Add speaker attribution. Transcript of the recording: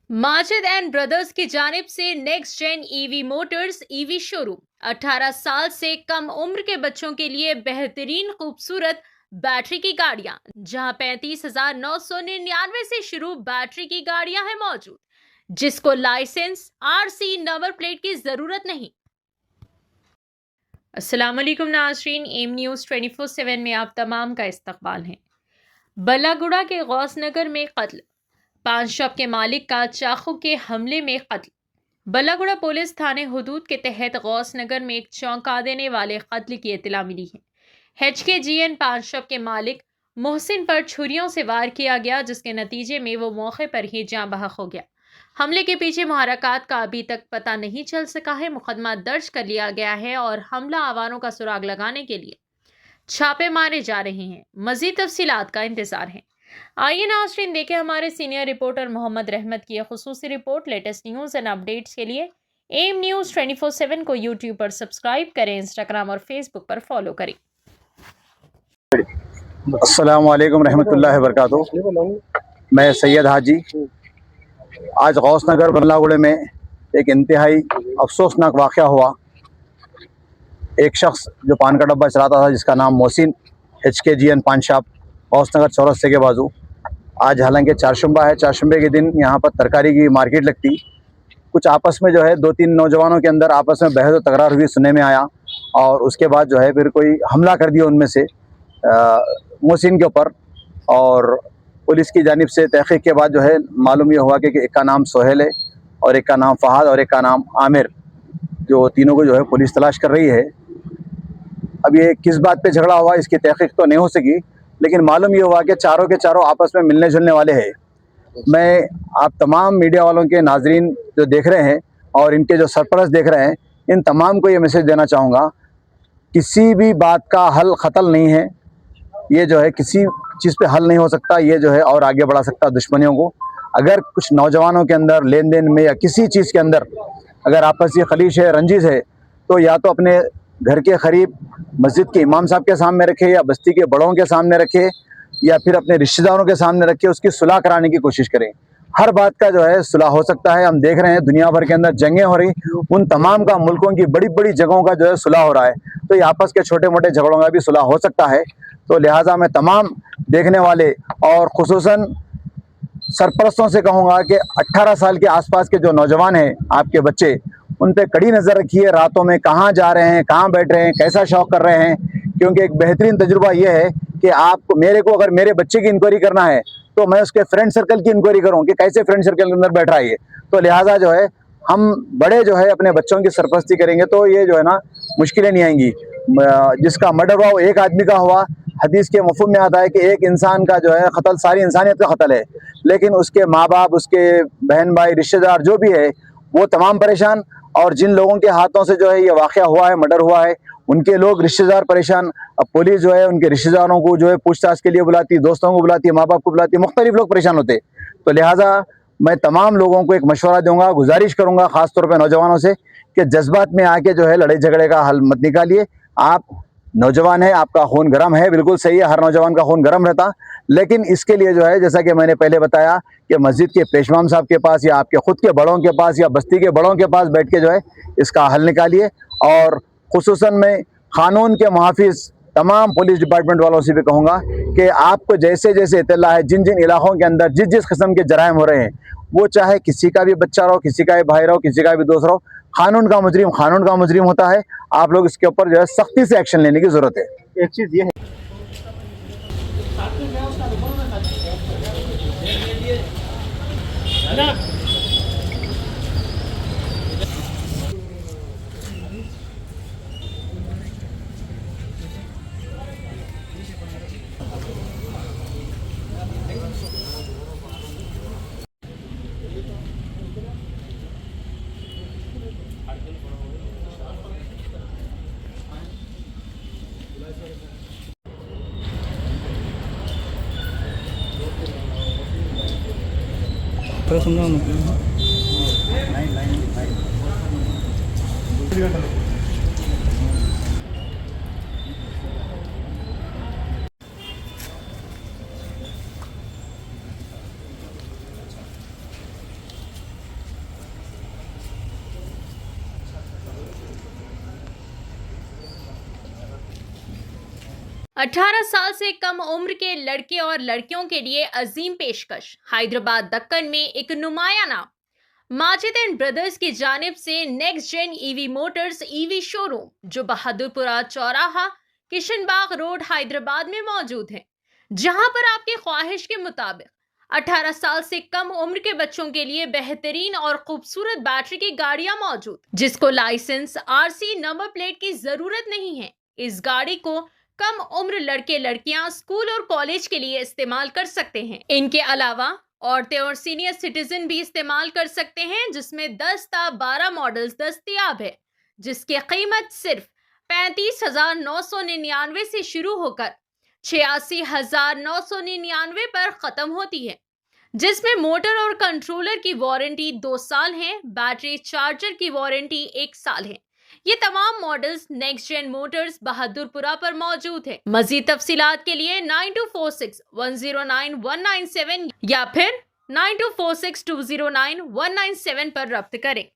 Speaker 1: Majid and brothers की जानिब से next gen EV motors EV showroom 18 साल से कम उम्र के बच्चों के लिए बेहतरीन खूबसूरत बैटरी की गाड़ियां, जहां 35,999 से शुरू बैटरी की गाड़ियां हैं मौजूद, जिसको लाइसेंस आरसी नंबर प्लेट की जरूरत नहीं। अस्सलाम वालेकुम नाज़रीन, एम न्यूज़ 24/7 में आप तमाम का इस्तकबाल है। बल्लागुड़ा के गौस नगर में कत्ल, पान शॉप के मालिक का चाकू के हमले में कत्ल। बल्लागुड़ा पुलिस थाने हुदूद के तहत गौस नगर में एक चौंका देने वाले कत्ल की इत्तला मिली है। HKGN पान शॉप के मालिक मोहसिन पर छुरियों से वार किया गया, जिसके नतीजे में वो मौके पर ही जाँ बहक हो गया। हमले के पीछे मुहर्रकात का अभी तक पता नहीं चल सका है। मुकदमा दर्ज कर लिया गया है और हमला आवारों का सुराग लगाने के लिए छापे मारे जा रहे हैं। मजीद तफसीलात का इंतजार है। आइए नाज़रीन, देखें हमारे सीनियर रिपोर्टर मोहम्मद रहमत की खुसूसी report. Latest news and updates के लिए एम न्यूज़ 24/7 को यूट्यूब पर सब्सक्राइब करें, इंस्टाग्राम और फेसबुक पर फॉलो करें।
Speaker 2: अस्सलाम वालेकुम रहमतुल्लाहि व बरकातुहू। मैं सैयद हाजी। आज गौस नगर बल्लागुड़े में एक इंतहाई अफसोसनाक वाक़या हुआ। एक शख्स जो पान का डब्बा चलाता था, जिसका नाम मोहसिन, HKGN पान शॉप, गौस नगर चौरस्ते के बाजू। आज हालांकि चारशंबा है, चारशंबे के दिन यहाँ पर तरकारी की मार्केट लगती। कुछ आपस में जो है 2-3 नौजवानों के अंदर आपस में बहस व तकरार हुई सुनने में आया, और उसके बाद जो है फिर कोई हमला कर दिया उनमें से मोहसिन के ऊपर। और पुलिस की जानिब से तहक़ीक़ के बाद जो है मालूम ये हुआ कि एक का नाम सोहेल है और एक का नाम फ़हाद और एक का नाम आमिर, जो तीनों को जो है पुलिस तलाश कर रही है। अब ये किस बात पे झगड़ा हुआ इसकी तहक़ीक़ तो नहीं हो सकी, लेकिन मालूम ये हुआ कि चारों के चारों आपस में मिलने जुलने वाले हैं। मैं आप तमाम मीडिया वालों के नाजरीन जो देख रहे हैं और इनके जो सरपरस्त देख रहे हैं, इन तमाम को ये मैसेज देना चाहूँगा, किसी भी बात का हल ख़त्ल नहीं है। ये जो है किसी चीज़ पे हल नहीं हो सकता, ये जो है और आगे बढ़ा सकता दुश्मनियों को। अगर कुछ नौजवानों के अंदर लेन देन में या किसी चीज़ के अंदर अगर आपसी खलीश है, रंजिश है, तो या तो अपने घर के करीब मस्जिद के इमाम साहब के सामने रखे, या बस्ती के बड़ों के सामने रखे, या फिर अपने रिश्तेदारों के सामने रखे, उसकी सुलह कराने की कोशिश करें। हर बात का जो है सुलह हो सकता है। हम देख रहे हैं दुनिया भर के अंदर जंगें हो रही, उन तमाम का मुल्कों की बड़ी बड़ी जगहों का जो है सुलह हो रहा है, तो ये आपस के छोटे मोटे झगड़ों का भी सुलह हो सकता है। तो लिहाजा मैं तमाम देखने वाले और खुसूसन सरपरस्तों से कहूँगा कि 18 साल के आसपास के जो नौजवान हैं, आपके बच्चे, उन पे कड़ी नज़र रखिए। रातों में कहाँ जा रहे हैं, कहाँ बैठ रहे हैं, कैसा शौक कर रहे हैं, क्योंकि एक बेहतरीन तजुर्बा ये है कि आपको मेरे को अगर मेरे बच्चे की इंक्वायरी करना है तो मैं उसके फ्रेंड सर्कल की इंक्वायरी करूँ कि कैसे फ्रेंड सर्कल के अंदर बैठ रहा है ये। तो लिहाजा जो है हम बड़े जो है अपने बच्चों की सरपरस्ती करेंगे तो ये जो है ना मुश्किलें नहीं आएंगी। जिसका मर्डर हुआ वो एक आदमी का हुआ। हदीस के मफ़हूम में आता है कि एक इंसान का जो है कत्ल सारी इंसानियत का कत्ल है, लेकिन उसके माँ बाप, उसके बहन भाई, रिश्तेदार जो भी है वो तमाम परेशान। और जिन लोगों के हाथों से जो है ये वाक़या हुआ है, मर्डर हुआ है, उनके लोग रिश्तेदार परेशान। अब पुलिस जो है उनके रिश्तेदारों को जो है पूछताछ के लिए बुलाती, दोस्तों को बुलाती, माँ बाप को बुलाती, मुख्तलिफ लोग परेशान होते। तो लिहाजा मैं तमाम लोगों को एक मशवरा दूंगा, गुजारिश करूंगा ख़ासतौर पर नौजवानों से कि जज्बात में आके जो है लड़ाई झगड़े का हल मत निकालिए। आप नौजवान है, आपका खून गर्म है, बिल्कुल सही है, हर नौजवान का खून गर्म रहता, लेकिन इसके लिए जो है जैसा कि मैंने पहले बताया कि मस्जिद के पेशवाम साहब के पास या आपके ख़ुद के बड़ों के पास या बस्ती के बड़ों के पास बैठ के जो है इसका हल निकालिए। और खुसूसन मैं क़ानून के मुहाफ़िज़ तमाम पुलिस डिपार्टमेंट वालों से भी कहूँगा कि आपको जैसे जैसे इत्तला है, जिन जिन इलाक़ों के अंदर जिस जिस किस्म के जराइम हो रहे हैं, वो चाहे किसी का भी बच्चा रहो, किसी का भी भाई रहो, किसी का भी दोस्त रहो, कानून का मुजरिम होता है। आप लोग इसके ऊपर जो है सख्ती से एक्शन लेने की ज़रूरत है। एक चीज़ ये है
Speaker 1: 18 साल से कम उम्र के लड़के और लड़कियों के लिए अजीम पेशकश। हैदराबाद दक्कन में एक नुमाया नाम माजिद एंड ब्रदर्स की जानिब से next gen EV motors EV showroom, जो बहादुरपुरा चौराहा किशनबाग रोड हैदराबाद में मौजूद है, जहां पर आपकी ख्वाहिश के मुताबिक 18 साल से कम उम्र के बच्चों के लिए बेहतरीन और खूबसूरत बैटरी की गाड़ियां मौजूद, जिसको लाइसेंस आरसी नंबर प्लेट की जरूरत नहीं है। इस गाड़ी को कम उम्र लड़के लड़कियां स्कूल और कॉलेज के लिए इस्तेमाल कर सकते हैं। इनके अलावा औरतें और सीनियर सिटीजन भी इस्तेमाल कर सकते हैं, जिसमें 10 ता 12 मॉडल्स दस्तयाब है, जिसकी कीमत सिर्फ 35,999 से शुरू होकर 86,999 पर खत्म होती है, जिसमें मोटर और कंट्रोलर की वारंटी 2 साल है, बैटरी चार्जर की वारंटी 1 साल है। ये तमाम models next gen motors Bahadurpura पर मौजूद है। मजीद तफसीलात के लिए 9246109197 या फिर 9246209197 पर रब्त करें।